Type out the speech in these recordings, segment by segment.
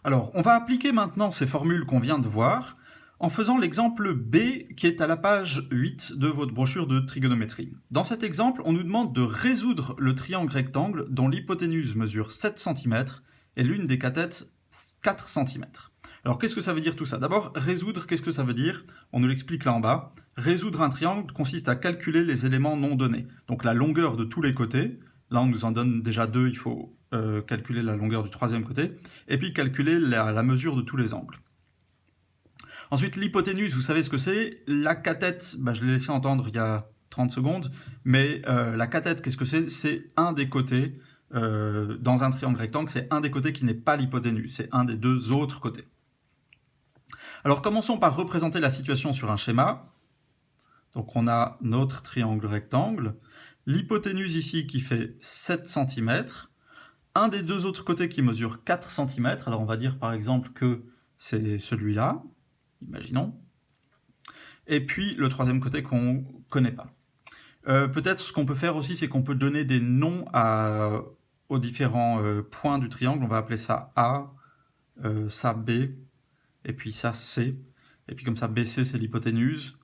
Alors, on va appliquer maintenant ces formules qu'on vient de voir en faisant l'exemple B qui est à la page 8 de votre brochure de trigonométrie. Dans cet exemple, on nous demande de résoudre le triangle rectangle dont l'hypoténuse mesure 7 cm et l'une des cathètes 4 cm. Alors, qu'est-ce que ça veut dire tout ça? D'abord, résoudre, qu'est-ce que ça veut dire? On nous l'explique là en bas. Résoudre un triangle consiste à calculer les éléments non donnés. Donc, la longueur de tous les côtés. Là, on nous en donne déjà deux, il faut calculer la longueur du troisième côté. Et puis, calculer la mesure de tous les angles. Ensuite, l'hypoténuse, vous savez ce que c'est? La cathète, je l'ai laissé entendre il y a 30 secondes, mais la cathète, qu'est-ce que c'est? C'est un des côtés, dans un triangle rectangle, c'est un des côtés qui n'est pas l'hypoténuse, c'est un des deux autres côtés. Alors commençons par représenter la situation sur un schéma. Donc on a notre triangle rectangle, l'hypoténuse ici qui fait 7 cm, un des deux autres côtés qui mesure 4 cm, alors on va dire par exemple que c'est celui-là, imaginons, et puis le troisième côté qu'on ne connaît pas. Peut-être ce qu'on peut faire aussi, c'est qu'on peut donner des noms aux différents points du triangle, on va appeler ça A, ça B, et puis ça C, et puis comme ça BC c'est l'hypoténuse,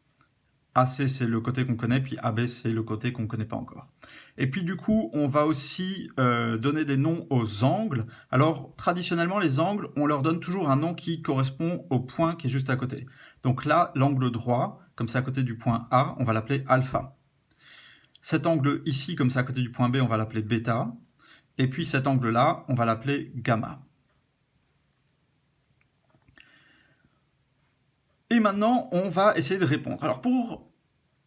AC c'est le côté qu'on connaît, puis AB c'est le côté qu'on ne connaît pas encore. Et puis du coup, on va aussi donner des noms aux angles. Alors traditionnellement, les angles, on leur donne toujours un nom qui correspond au point qui est juste à côté. Donc là, l'angle droit, comme c'est à côté du point A, on va l'appeler alpha. Cet angle ici, comme c'est à côté du point B, on va l'appeler bêta. Et puis cet angle-là, on va l'appeler gamma. Et maintenant, on va essayer de répondre. Alors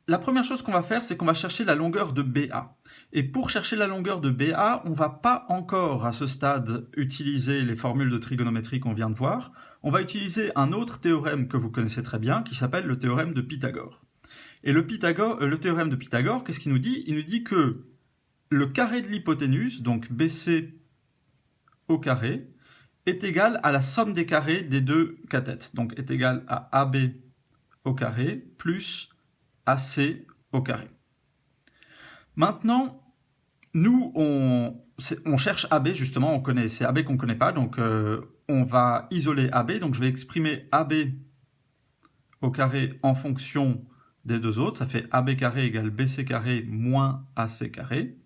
la première chose qu'on va faire, c'est qu'on va chercher la longueur de BA. Et pour chercher la longueur de BA, on ne va pas encore à ce stade utiliser les formules de trigonométrie qu'on vient de voir. On va utiliser un autre théorème que vous connaissez très bien, qui s'appelle le théorème de Pythagore. Et le théorème de Pythagore, qu'est-ce qu'il nous dit? Il nous dit que le carré de l'hypoténuse, donc BC au carré, est égal à la somme des carrés des deux cathètes. Donc est égal à AB au carré plus AC au carré. Maintenant, nous, on cherche AB justement, c'est AB qu'on ne connaît pas, donc on va isoler AB, donc je vais exprimer AB au carré en fonction des deux autres, ça fait AB carré égale BC carré moins AC carré.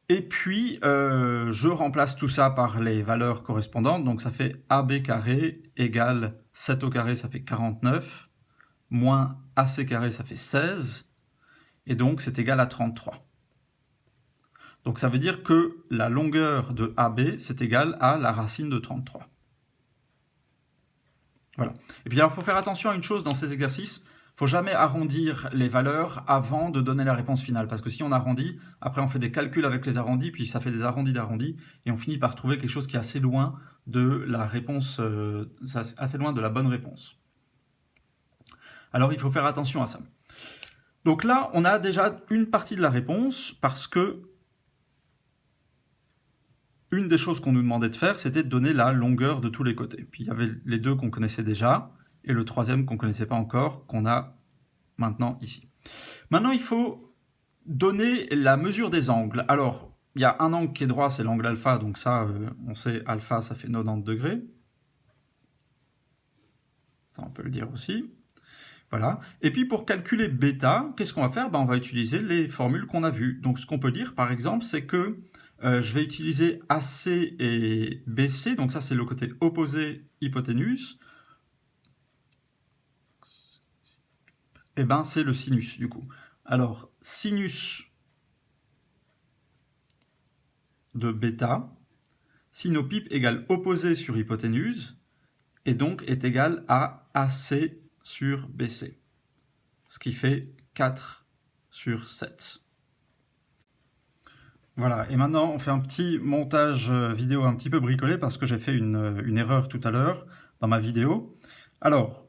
Et puis, je remplace tout ça par les valeurs correspondantes, donc ça fait AB carré égale 7 au carré, ça fait 49, moins AC carré, ça fait 16, et donc c'est égal à 33. Donc ça veut dire que la longueur de AB, c'est égal à la racine de 33. Voilà. Et puis alors, il faut faire attention à une chose dans ces exercices, il ne faut jamais arrondir les valeurs avant de donner la réponse finale, parce que si on arrondit, après on fait des calculs avec les arrondis, puis ça fait des arrondis d'arrondis, et on finit par trouver quelque chose qui est assez loin de la réponse, assez loin de la bonne réponse. Alors il faut faire attention à ça. Donc là, on a déjà une partie de la réponse, parce que une des choses qu'on nous demandait de faire, c'était de donner la longueur de tous les côtés. Puis il y avait les deux qu'on connaissait déjà, et le troisième qu'on ne connaissait pas encore, qu'on a maintenant ici. Maintenant, il faut donner la mesure des angles. Alors, il y a un angle qui est droit, c'est l'angle alpha, donc ça, on sait, alpha, ça fait 90 degrés. Ça, on peut le dire aussi. Voilà. Et puis, pour calculer bêta, qu'est-ce qu'on va faire? On va utiliser les formules qu'on a vues. Donc, ce qu'on peut dire, par exemple, c'est que je vais utiliser AC et BC, donc ça, c'est le côté opposé hypoténuse. Et c'est le sinus, du coup. Alors, sinus de bêta, sinopipe égale opposé sur hypoténuse, et donc est égal à AC sur BC, ce qui fait 4 sur 7. Voilà, et maintenant on fait un petit montage vidéo un petit peu bricolé, parce que j'ai fait une erreur tout à l'heure dans ma vidéo. Alors,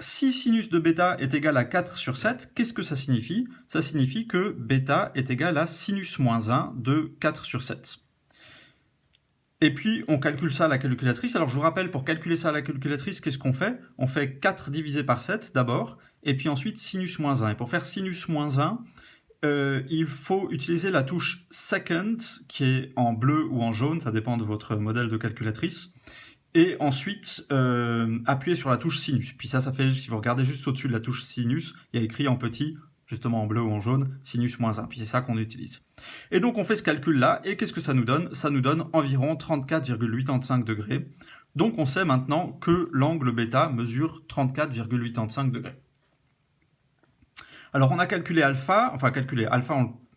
si sinus de bêta est égal à 4 sur 7, qu'est-ce que ça signifie? Ça signifie que bêta est égal à sinus moins 1 de 4 sur 7. Et puis, on calcule ça à la calculatrice. Alors, je vous rappelle, pour calculer ça à la calculatrice, qu'est-ce qu'on fait? On fait 4 divisé par 7 d'abord, et puis ensuite sinus moins 1. Et pour faire sinus moins 1, il faut utiliser la touche second, qui est en bleu ou en jaune, ça dépend de votre modèle de calculatrice. et ensuite appuyer sur la touche sinus. Puis ça fait, si vous regardez juste au-dessus de la touche sinus, il y a écrit en petit, justement en bleu ou en jaune, sinus -1. Puis c'est ça qu'on utilise. Et donc on fait ce calcul-là, et qu'est-ce que ça nous donne? Ça nous donne environ 34,85 degrés. Donc on sait maintenant que l'angle β mesure 34,85 degrés. Alors on a calculé alpha,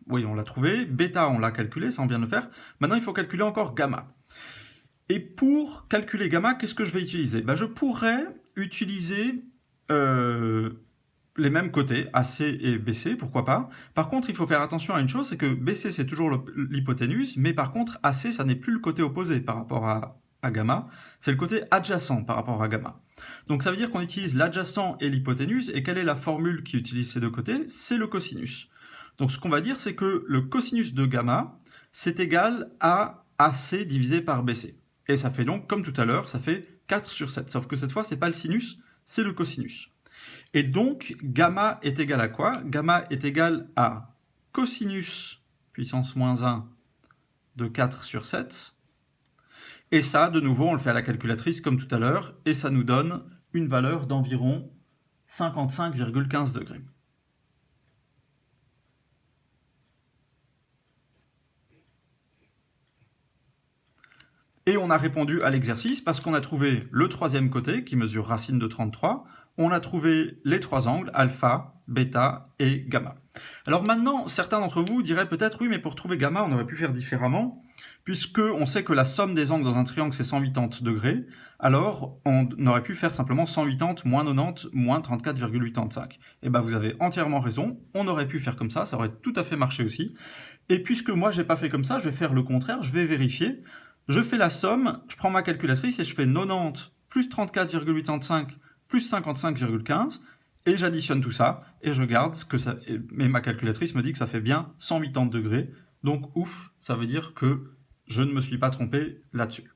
on l'a trouvé, bêta on l'a calculé, ça on vient de le faire. Maintenant il faut calculer encore gamma. Et pour calculer gamma, qu'est-ce que je vais utiliser? Je pourrais utiliser les mêmes côtés, AC et BC, pourquoi pas. Par contre, il faut faire attention à une chose, c'est que BC c'est toujours l'hypoténuse, mais par contre AC ça n'est plus le côté opposé par rapport à gamma, c'est le côté adjacent par rapport à gamma. Donc ça veut dire qu'on utilise l'adjacent et l'hypoténuse, et quelle est la formule qui utilise ces deux côtés? C'est le cosinus. Donc ce qu'on va dire, c'est que le cosinus de gamma, c'est égal à AC divisé par BC. Et ça fait donc, comme tout à l'heure, ça fait 4 sur 7. Sauf que cette fois, c'est pas le sinus, c'est le cosinus. Et donc, gamma est égal à quoi? Gamma est égal à cosinus puissance -1 de 4 sur 7. Et ça, de nouveau, on le fait à la calculatrice comme tout à l'heure, et ça nous donne une valeur d'environ 55,15 degrés. Et on a répondu à l'exercice parce qu'on a trouvé le troisième côté qui mesure racine de 33, on a trouvé les trois angles, alpha, bêta et gamma. Alors maintenant, certains d'entre vous diraient peut-être, oui, mais pour trouver gamma, on aurait pu faire différemment, puisqu'on sait que la somme des angles dans un triangle, c'est 180 degrés, alors on aurait pu faire simplement 180 moins 90 moins 34,85. Et bien vous avez entièrement raison, on aurait pu faire comme ça aurait tout à fait marché aussi. Et puisque moi, j'ai pas fait comme ça, je vais faire le contraire, je vais vérifier. Je fais la somme, je prends ma calculatrice et je fais 90 plus 34,85 plus 55,15 et j'additionne tout ça et je regarde ce que ça... Mais ma calculatrice me dit que ça fait bien 180 degrés. Donc ouf, ça veut dire que je ne me suis pas trompé là-dessus.